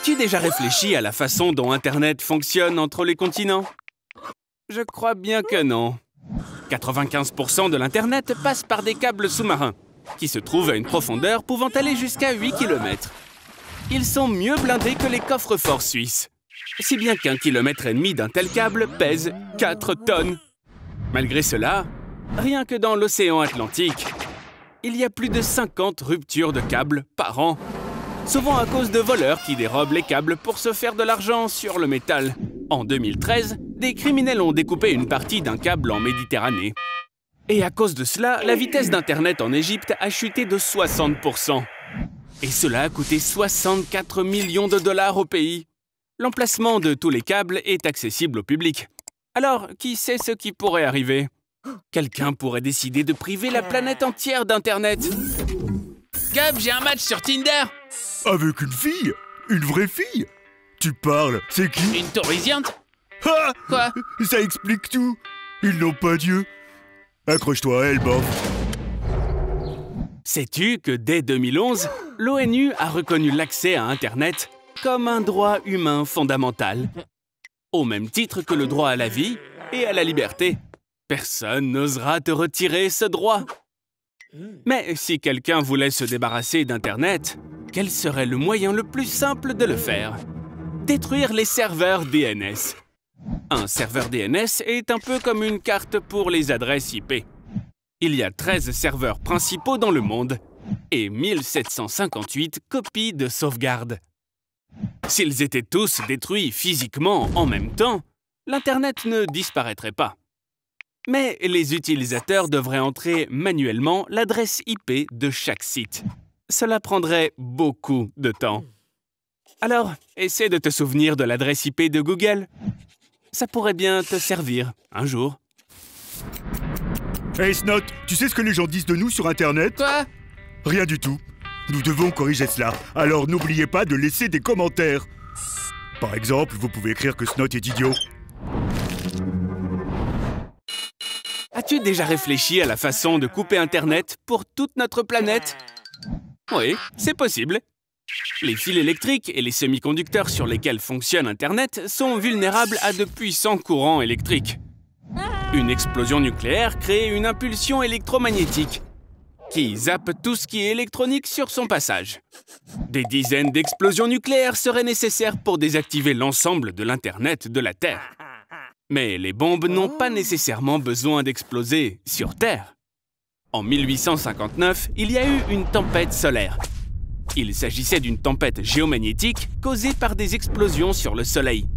As-tu déjà réfléchi à la façon dont Internet fonctionne entre les continents? Je crois bien que non. 95% de l'Internet passe par des câbles sous-marins, qui se trouvent à une profondeur pouvant aller jusqu'à 8 km. Ils sont mieux blindés que les coffres-forts suisses. Si bien qu'1,5 km d'un tel câble pèse 4 tonnes. Malgré cela, rien que dans l'océan Atlantique, il y a plus de 50 ruptures de câbles par an. Souvent à cause de voleurs qui dérobent les câbles pour se faire de l'argent sur le métal. En 2013, des criminels ont découpé une partie d'un câble en Méditerranée. Et à cause de cela, la vitesse d'Internet en Égypte a chuté de 60%. Et cela a coûté 64 millions de dollars au pays. L'emplacement de tous les câbles est accessible au public. Alors, qui sait ce qui pourrait arriver? Quelqu'un pourrait décider de priver la planète entière d'Internet. Gab, j'ai un match sur Tinder. Avec une fille? Une vraie fille? Tu parles, c'est qui? Une taurisiante? Ah! Quoi? Ça explique tout. Ils n'ont pas Dieu. Accroche-toi à elle, bof. Sais-tu que dès 2011, l'ONU a reconnu l'accès à Internet comme un droit humain fondamental, au même titre que le droit à la vie et à la liberté. Personne n'osera te retirer ce droit. Mais si quelqu'un voulait se débarrasser d'Internet, quel serait le moyen le plus simple de le faire? Détruire les serveurs DNS. Un serveur DNS est un peu comme une carte pour les adresses IP. Il y a 13 serveurs principaux dans le monde et 1758 copies de sauvegarde. S'ils étaient tous détruits physiquement en même temps, l'Internet ne disparaîtrait pas. Mais les utilisateurs devraient entrer manuellement l'adresse IP de chaque site. Cela prendrait beaucoup de temps. Alors, essaie de te souvenir de l'adresse IP de Google. Ça pourrait bien te servir un jour. Hey Snot, tu sais ce que les gens disent de nous sur Internet? Quoi? Rien du tout. Nous devons corriger cela, alors n'oubliez pas de laisser des commentaires. Par exemple, vous pouvez écrire que Snot est idiot. As-tu déjà réfléchi à la façon de couper Internet pour toute notre planète? Oui, c'est possible. Les fils électriques et les semi-conducteurs sur lesquels fonctionne Internet sont vulnérables à de puissants courants électriques. Une explosion nucléaire crée une impulsion électromagnétique qui zappe tout ce qui est électronique sur son passage. Des dizaines d'explosions nucléaires seraient nécessaires pour désactiver l'ensemble de l'Internet de la Terre. Mais les bombes n'ont pas nécessairement besoin d'exploser sur Terre. En 1859, il y a eu une tempête solaire. Il s'agissait d'une tempête géomagnétique causée par des explosions sur le Soleil,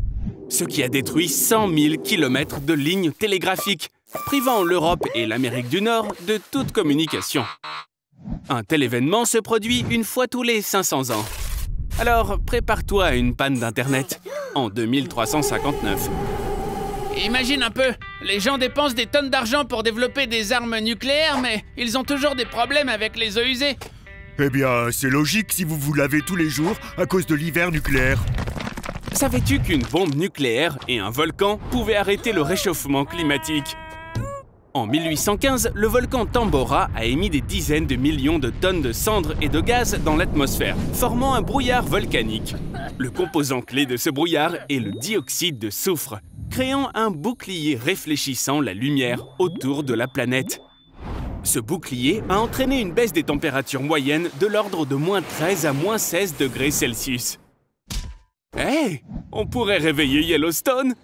ce qui a détruit 100 000 km de lignes télégraphiques, privant l'Europe et l'Amérique du Nord de toute communication. Un tel événement se produit une fois tous les 500 ans. Alors, prépare-toi à une panne d'Internet en 2359. Imagine un peu, les gens dépensent des tonnes d'argent pour développer des armes nucléaires, mais ils ont toujours des problèmes avec les eaux usées. Eh bien, c'est logique si vous vous lavez tous les jours à cause de l'hiver nucléaire. Savais-tu qu'une bombe nucléaire et un volcan pouvaient arrêter le réchauffement climatique? En 1815, le volcan Tambora a émis des dizaines de millions de tonnes de cendres et de gaz dans l'atmosphère, formant un brouillard volcanique. Le composant clé de ce brouillard est le dioxyde de soufre, créant un bouclier réfléchissant la lumière autour de la planète. Ce bouclier a entraîné une baisse des températures moyennes de l'ordre de -13 à -16 degrés Celsius. Hey, on pourrait réveiller Yellowstone?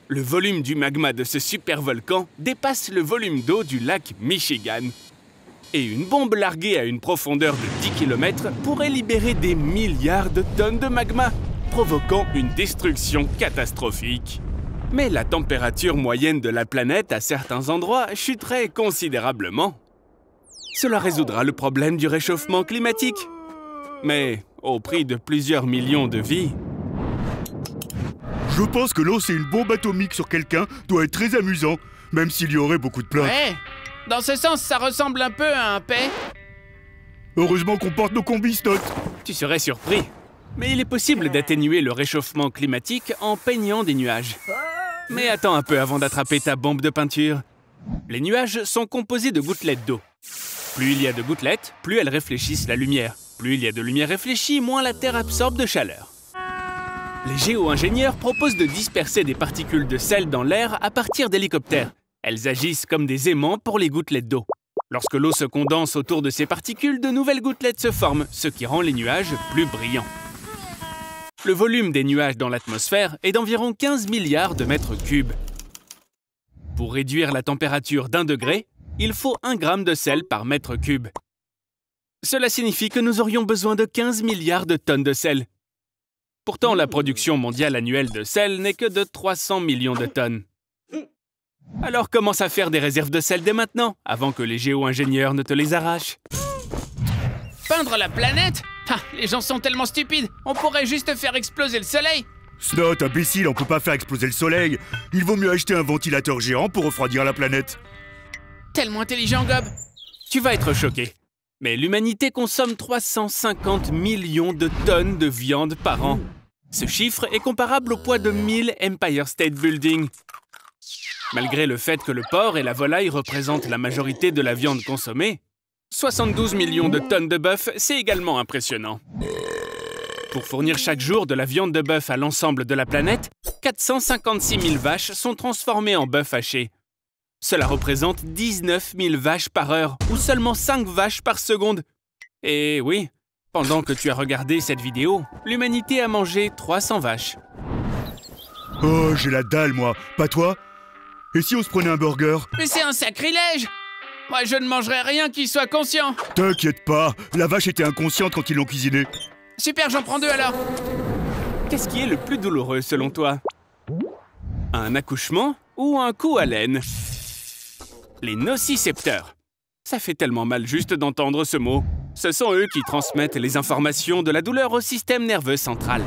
Le volume du magma de ce supervolcan dépasse le volume d'eau du lac Michigan. Et une bombe larguée à une profondeur de 10 km pourrait libérer des milliards de tonnes de magma, provoquant une destruction catastrophique. Mais la température moyenne de la planète à certains endroits chuterait considérablement. Cela résoudra le problème du réchauffement climatique, mais au prix de plusieurs millions de vies. Je pense que lancer une bombe atomique sur quelqu'un doit être très amusant, même s'il y aurait beaucoup de plaintes. Ouais, dans ce sens, ça ressemble un peu à un paix. Heureusement qu'on porte nos combis, Snot. Tu serais surpris. Mais il est possible d'atténuer le réchauffement climatique en peignant des nuages. Mais attends un peu avant d'attraper ta bombe de peinture. Les nuages sont composés de gouttelettes d'eau. Plus il y a de gouttelettes, plus elles réfléchissent la lumière. Plus il y a de lumière réfléchie, moins la Terre absorbe de chaleur. Les géo-ingénieurs proposent de disperser des particules de sel dans l'air à partir d'hélicoptères. Elles agissent comme des aimants pour les gouttelettes d'eau. Lorsque l'eau se condense autour de ces particules, de nouvelles gouttelettes se forment, ce qui rend les nuages plus brillants. Le volume des nuages dans l'atmosphère est d'environ 15 milliards de mètres cubes. Pour réduire la température d'1 degré, il faut 1 gramme de sel par mètre cube. Cela signifie que nous aurions besoin de 15 milliards de tonnes de sel. Pourtant, la production mondiale annuelle de sel n'est que de 300 millions de tonnes. Alors commence à faire des réserves de sel dès maintenant, avant que les géo-ingénieurs ne te les arrachent. Peindre la planète? Ah, les gens sont tellement stupides, on pourrait juste faire exploser le soleil. Snot, imbécile, on peut pas faire exploser le soleil. Il vaut mieux acheter un ventilateur géant pour refroidir la planète. Tellement intelligent, Gob. Tu vas être choqué. Mais l'humanité consomme 350 millions de tonnes de viande par an. Ce chiffre est comparable au poids de 1000 Empire State Building. Malgré le fait que le porc et la volaille représentent la majorité de la viande consommée, 72 millions de tonnes de bœuf, c'est également impressionnant. Pour fournir chaque jour de la viande de bœuf à l'ensemble de la planète, 456 000 vaches sont transformées en bœuf haché. Cela représente 19 000 vaches par heure, ou seulement 5 vaches par seconde. Et oui, pendant que tu as regardé cette vidéo, l'humanité a mangé 300 vaches. Oh, j'ai la dalle, moi. Pas toi? Et si on se prenait un burger? Mais c'est un sacrilège! Moi, je ne mangerai rien qui soit conscient. T'inquiète pas, la vache était inconsciente quand ils l'ont cuisinée. Super, j'en prends 2 alors. Qu'est-ce qui est le plus douloureux selon toi? Un accouchement ou un coup à laine? Les nocicepteurs. Ça fait tellement mal juste d'entendre ce mot. Ce sont eux qui transmettent les informations de la douleur au système nerveux central.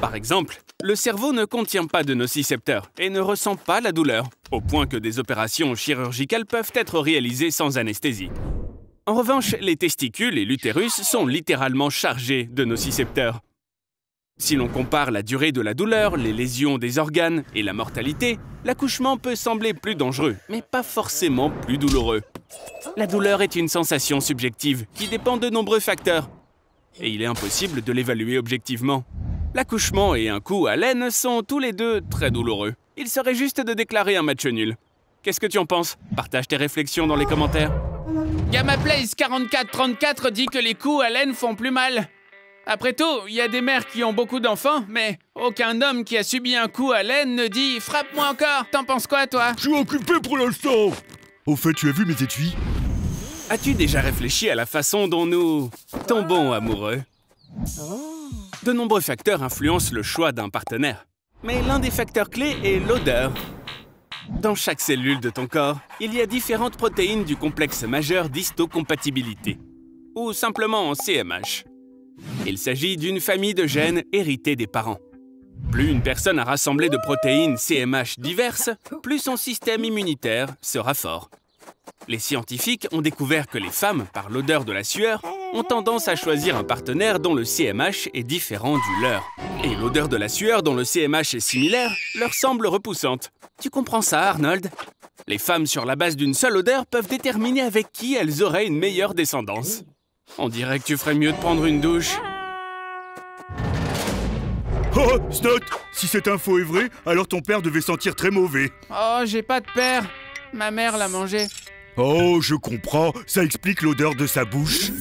Par exemple, le cerveau ne contient pas de nocicepteurs et ne ressent pas la douleur, au point que des opérations chirurgicales peuvent être réalisées sans anesthésie. En revanche, les testicules et l'utérus sont littéralement chargés de nocicepteurs. Si l'on compare la durée de la douleur, les lésions des organes et la mortalité, l'accouchement peut sembler plus dangereux, mais pas forcément plus douloureux. La douleur est une sensation subjective qui dépend de nombreux facteurs, et il est impossible de l'évaluer objectivement. L'accouchement et un coup à laine sont tous les deux très douloureux. Il serait juste de déclarer un match nul. Qu'est-ce que tu en penses? Partage tes réflexions dans les commentaires. GammaPlays4434 dit que les coups à laine font plus mal. Après tout, il y a des mères qui ont beaucoup d'enfants, mais aucun homme qui a subi un coup à laine ne dit « frappe-moi encore ». T'en penses quoi, toi? Je suis occupé pour l'instant. Au fait, tu as vu mes étuis? As-tu déjà réfléchi à la façon dont nous tombons amoureux? De nombreux facteurs influencent le choix d'un partenaire. Mais l'un des facteurs clés est l'odeur. Dans chaque cellule de ton corps, il y a différentes protéines du complexe majeur d'histocompatibilité, ou simplement CMH. Il s'agit d'une famille de gènes hérités des parents. Plus une personne a rassemblé de protéines CMH diverses, plus son système immunitaire sera fort. Les scientifiques ont découvert que les femmes, par l'odeur de la sueur, ont tendance à choisir un partenaire dont le CMH est différent du leur. Et l'odeur de la sueur dont le CMH est similaire leur semble repoussante. Tu comprends ça, Arnold? Les femmes, sur la base d'une seule odeur, peuvent déterminer avec qui elles auraient une meilleure descendance. On dirait que tu ferais mieux de prendre une douche. Oh, Snot! Si cette info est vraie, alors ton père devait sentir très mauvais. Oh, j'ai pas de père. Ma mère l'a mangé. Oh, je comprends, ça explique l'odeur de sa bouche.